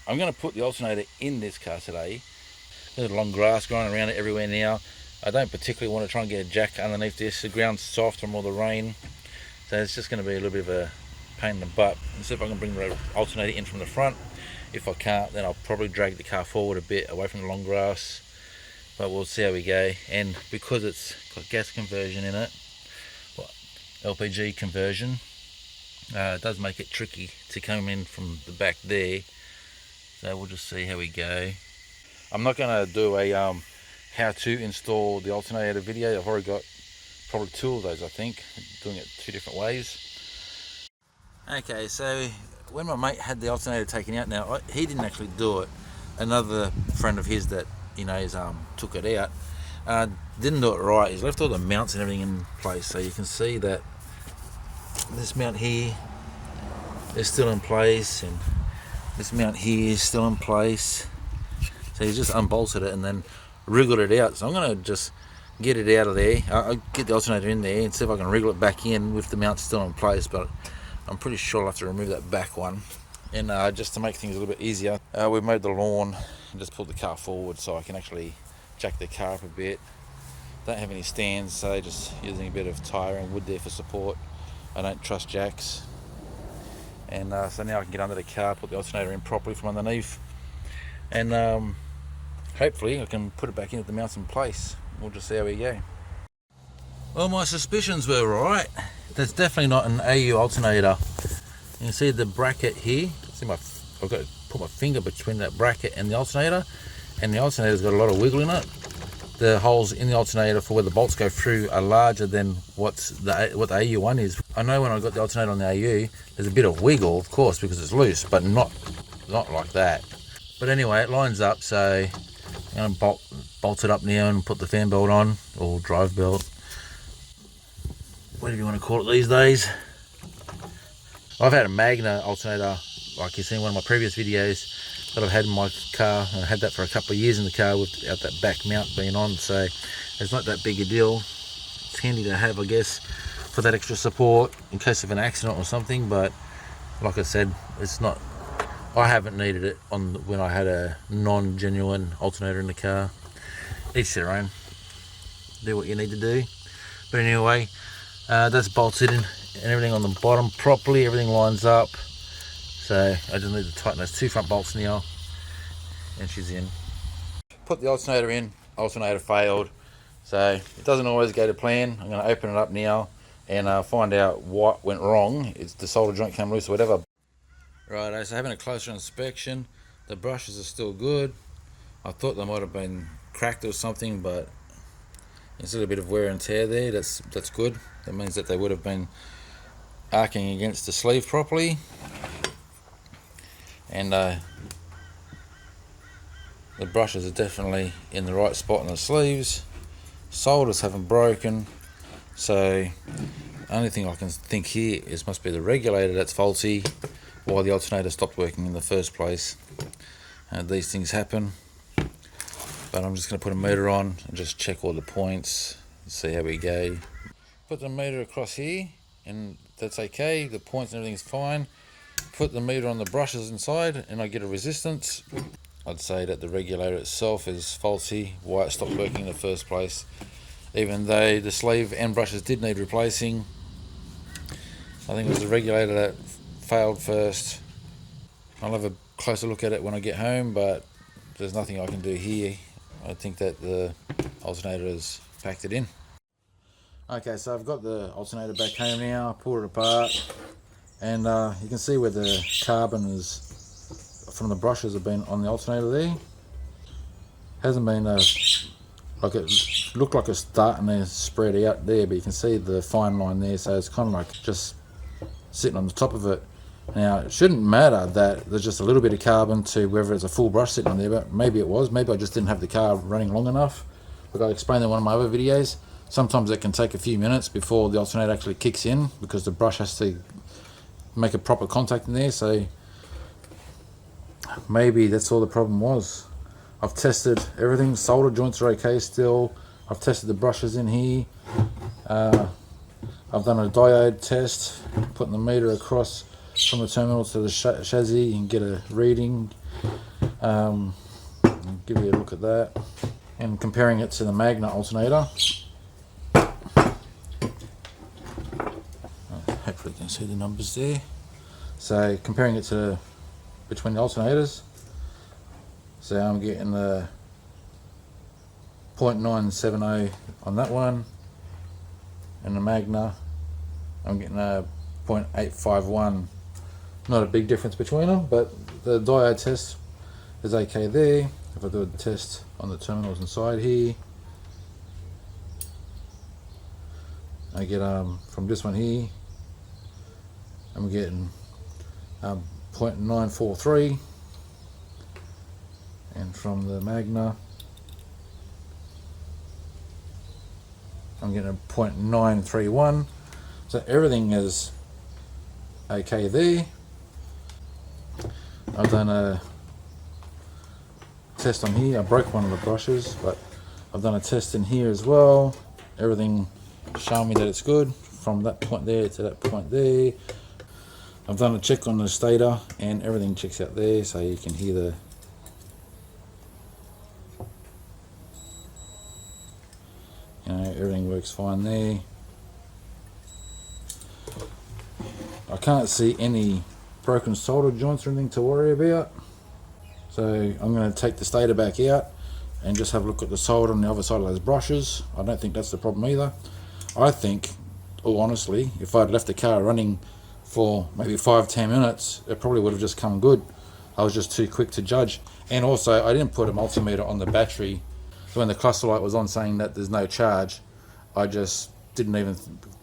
I'm going to put the alternator in this car today. There's long grass growing around it everywhere now. I don't particularly want to try and get a jack underneath this. The ground's soft from all the rain, so it's just going to be a little bit of a pain in the butt. Let's see if I can bring the alternator in from the front. If I can't, then I'll probably drag the car forward a bit away from the long grass, but we'll see how we go. And because it's got gas conversion in it, LPG conversion, it does make it tricky to come in from the back there, so we'll just see how we go. I'm not going to do a how to install the alternator video. I've already got probably 2 of those, I think, doing it 2 different ways. Okay, so when my mate had the alternator taken out, now he didn't actually do it. Another friend of his that he knows took it out, didn't do it right. He's left all the mounts and everything in place, so you can see that this mount here is still in place, and this mount here is still in place. So he's just unbolted it and then wriggled it out. So I'm going to just get it out of there. I'll get the alternator in there and see if I can wriggle it back in with the mount still in place, but I'm pretty sure I'll have to remove that back one. And just to make things a little bit easier, we mowed the lawn and just pulled the car forward so I can actually jack the car up a bit. Don't have any stands, so just using a bit of tyre and wood there for support. I don't trust jacks. And so now I can get under the car, put the alternator in properly from underneath, and hopefully I can put it back in with the mounts in place. We'll just see how we go. Well, my suspicions were right. That's definitely not an AU alternator. You can see the bracket here. See I've got to put my finger between that bracket and the alternator has got a lot of wiggle in it. The holes in the alternator for where the bolts go through are larger than what the AU one is. I know when I got the alternator on the AU, there's a bit of wiggle, of course, because it's loose, but not like that. But anyway, it lines up, so I'm going to bolt it up now and put the fan belt on, or drive belt, whatever you want to call it these days. I've had a Magna alternator, like you've seen in one of my previous videos, that I've had in my car. I had that for a couple of years in the car without that back mount being on, so it's not that big a deal. It's handy to have, I guess, for that extra support in case of an accident or something, but like I said, it's not, I haven't needed it on when I had a non-genuine alternator in the car. Each their own, do what you need to do. But anyway, that's bolted in and everything on the bottom properly, everything lines up. So I just need to tighten those 2 front bolts now, and she's in. Put the alternator in, alternator failed, so it doesn't always go to plan. I'm going to open it up now and find out what went wrong. It's the solder joint came loose or whatever. Right, so having a closer inspection, the brushes are still good. I thought they might have been cracked or something, but there's a little bit of wear and tear there. That's good. That means that they would have been arcing against the sleeve properly. And the brushes are definitely in the right spot in the sleeves. Solders haven't broken, so the only thing I can think here is must be the regulator that's faulty, why the alternator stopped working in the first place. These things happen, but I'm just going to put a meter on and just check all the points and see how we go. Put the meter across here and that's okay, the points and everything's fine. Put the meter on the brushes inside and I get a resistance. I'd say that the regulator itself is faulty, why it stopped working in the first place, even though the sleeve and brushes did need replacing. I think it was the regulator that failed first. I'll have a closer look at it when I get home, but there's nothing I can do here. I think that the alternator has packed it in. Okay, so I've got the alternator back home now, pulled it apart, and you can see where the carbon is from the brushes have been on the alternator there. Hasn't been like it looked like it's starting to spread out there, but you can see the fine line there, so it's kind of like just sitting on the top of it. Now it shouldn't matter that there's just a little bit of carbon to whether it's a full brush sitting on there, but maybe it was. Maybe I just didn't have the car running long enough. Like I explained in one of my other videos, sometimes it can take a few minutes before the alternator actually kicks in because the brush has to make a proper contact in there, so maybe that's all the problem was. I've tested everything, solder joints are okay still. I've tested the brushes in here. I've done a diode test, putting the meter across from the terminal to the chassis and get a reading. I'll give you a look at that. And comparing it to the Magna alternator. Hopefully you can see the numbers there. So comparing it to between the alternators. So I'm getting the 0.970 on that one. And the Magna, I'm getting a 0.851. Not a big difference between them, but the diode test is okay there. If I do a test on the terminals inside here, I get from this one here, I'm getting 0.943, and from the Magna, I'm getting a 0.931. So everything is okay there. I've done a test on here. I broke one of the brushes, but I've done a test in here as well. Everything showing me that it's good from that point there to that point there. I've done a check on the stator and everything checks out there, so you can hear the everything works fine there. I can't see any broken solder joints or anything to worry about. So I'm going to take the stator back out and just have a look at the solder on the other side of those brushes. I don't think that's the problem either. I think, all honestly, if I'd left the car running for maybe 5-10 minutes, it probably would have just come good. I was just too quick to judge. And also, I didn't put a multimeter on the battery. So when the cluster light was on saying that there's no charge, I just didn't even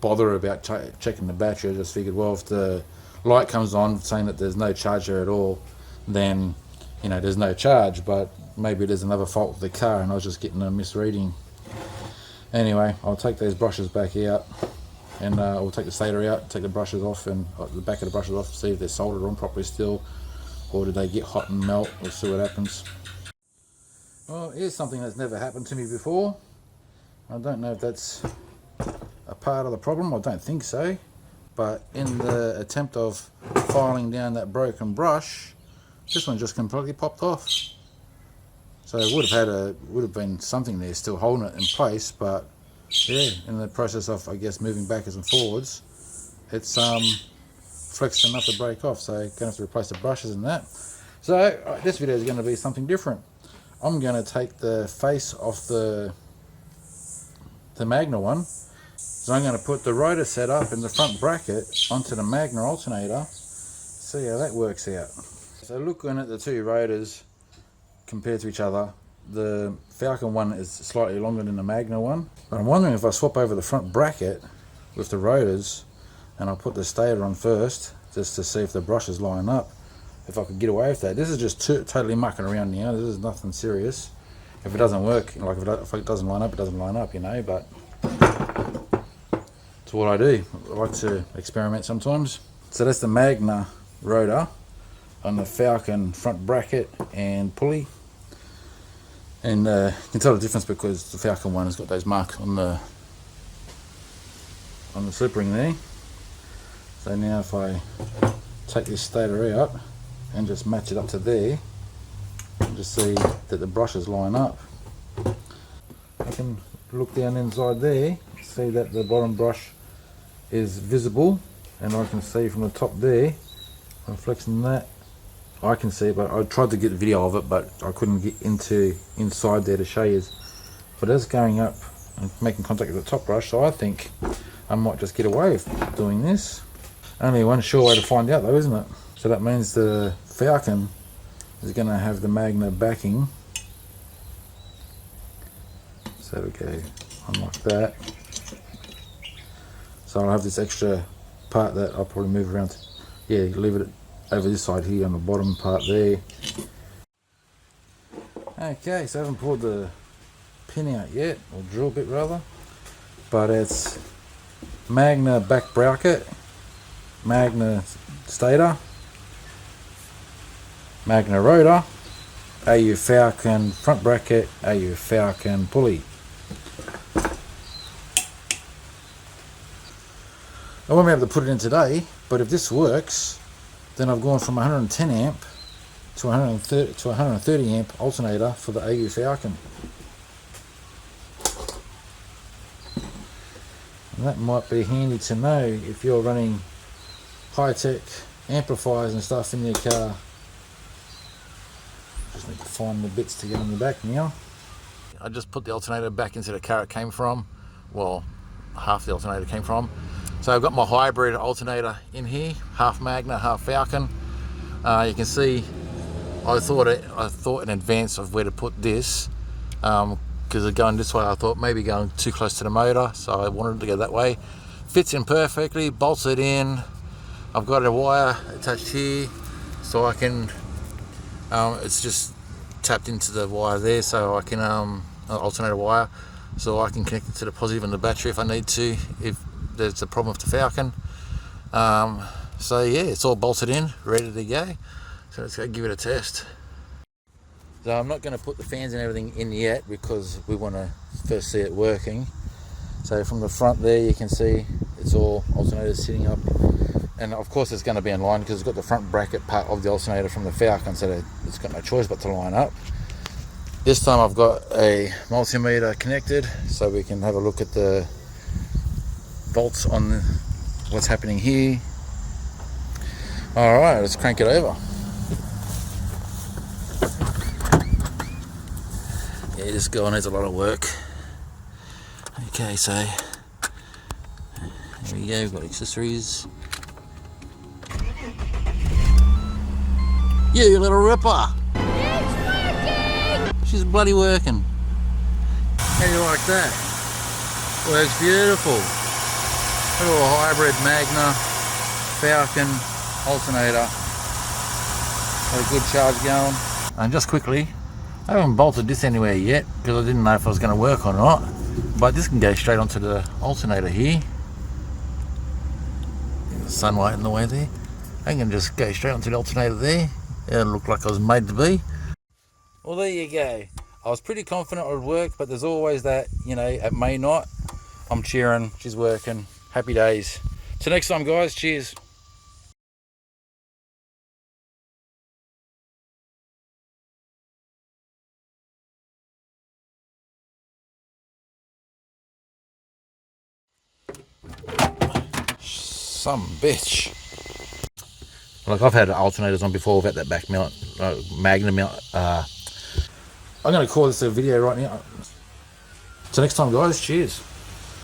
bother about checking the battery. I just figured, well, if the light comes on saying that there's no charge there at all, then there's no charge, but maybe there's another fault with the car and I was just getting a misreading. Anyway, I'll take those brushes back out and we'll take the stator out, take the brushes off and the back of the brushes off, see if they're soldered on properly still, or did they get hot and melt. We'll see what happens. Well, here's something that's never happened to me before. I don't know if that's a part of the problem, I don't think so, but in the attempt of filing down that broken brush, this one just completely popped off. So it would have been something there still holding it in place, but yeah, in the process of, I guess, moving backwards and forwards, it's flexed enough to break off. So I'm going to have to replace the brushes and that. So this video is going to be something different. I'm going to take the face off the Magna one. So I'm going to put the rotor setup in the front bracket onto the Magna alternator. See how that works out. So looking at the two rotors compared to each other, the Falcon one is slightly longer than the Magna one. But I'm wondering if I swap over the front bracket with the rotors and I'll put the stator on first just to see if the brushes line up, if I could get away with that. This is just totally mucking around now. This is nothing serious. If it doesn't work, like if it doesn't line up, it doesn't line up, but it's what I do. I like to experiment sometimes. So that's the Magna rotor on the Falcon front bracket and pulley, and you can tell the difference because the Falcon one has got those marks on the slip ring there. So now if I take this stator out and just match it up to there and just see that the brushes line up, I can look down inside there, see that the bottom brush is visible, and I can see from the top there, I'm flexing that, I can see it, but I tried to get a video of it, but I couldn't get inside there to show you. But it's going up and making contact with the top brush, so I think I might just get away with doing this. Only one sure way to find out though, isn't it? So that means the Falcon is going to have the Magna backing. So we go on like that. So I'll have this extra part that I'll probably move around. Yeah, leave it over this side here on the bottom part there. Okay, so I haven't pulled the pin out yet, or drill bit rather, but it's Magna back bracket, Magna stator, Magna rotor, AU Falcon front bracket, AU Falcon pulley. I won't be able to put it in today, but if this works, then I've gone from 110 amp to 130 amp alternator for the AU Falcon. And that might be handy to know if you're running high-tech amplifiers and stuff in your car. Just need to find the bits to get on the back now. I just put the alternator back into the car it came from. Well, half the alternator came from. So I've got my hybrid alternator in here, half Magna, half Falcon. You can see I thought in advance of where to put this, because of going this way. I thought maybe going too close to the motor, so I wanted to go that way. Fits in perfectly, bolts it in. I've got a wire attached here, so I can. It's just tapped into the wire there, so I can alternator wire, so I can connect it to the positive and the battery if I need to, if there's a problem with the Falcon. So yeah, it's all bolted in, ready to go. So let's go give it a test. So I'm not going to put the fans and everything in yet because we want to first see it working. So from the front there you can see it's all alternators sitting up, and of course it's going to be in line because it's got the front bracket part of the alternator from the Falcon, so it's got no choice but to line up. This time I've got a multimeter connected so we can have a look at the volts on what's happening here. Alright, let's crank it over. Yeah, this girl needs a lot of work. Okay, so here we go, we've got accessories. You little ripper! It's working! She's bloody working. How do you like that? Works beautiful. A little hybrid Magna Falcon alternator. Got a good charge going. And just quickly, I haven't bolted this anywhere yet because I didn't know if I was going to work or not. But this can go straight onto the alternator here. The sunlight in the way there. I can just go straight onto the alternator there. It'll look like I was made to be. Well, there you go. I was pretty confident it would work, but there's always that, you know, it may not. I'm cheering. She's working. Happy days. Till next time, guys. Cheers. Some bitch. Like, I've had alternators on before without that back mount, Magna mount. I'm going to call this a video right now. Till next time, guys. Cheers.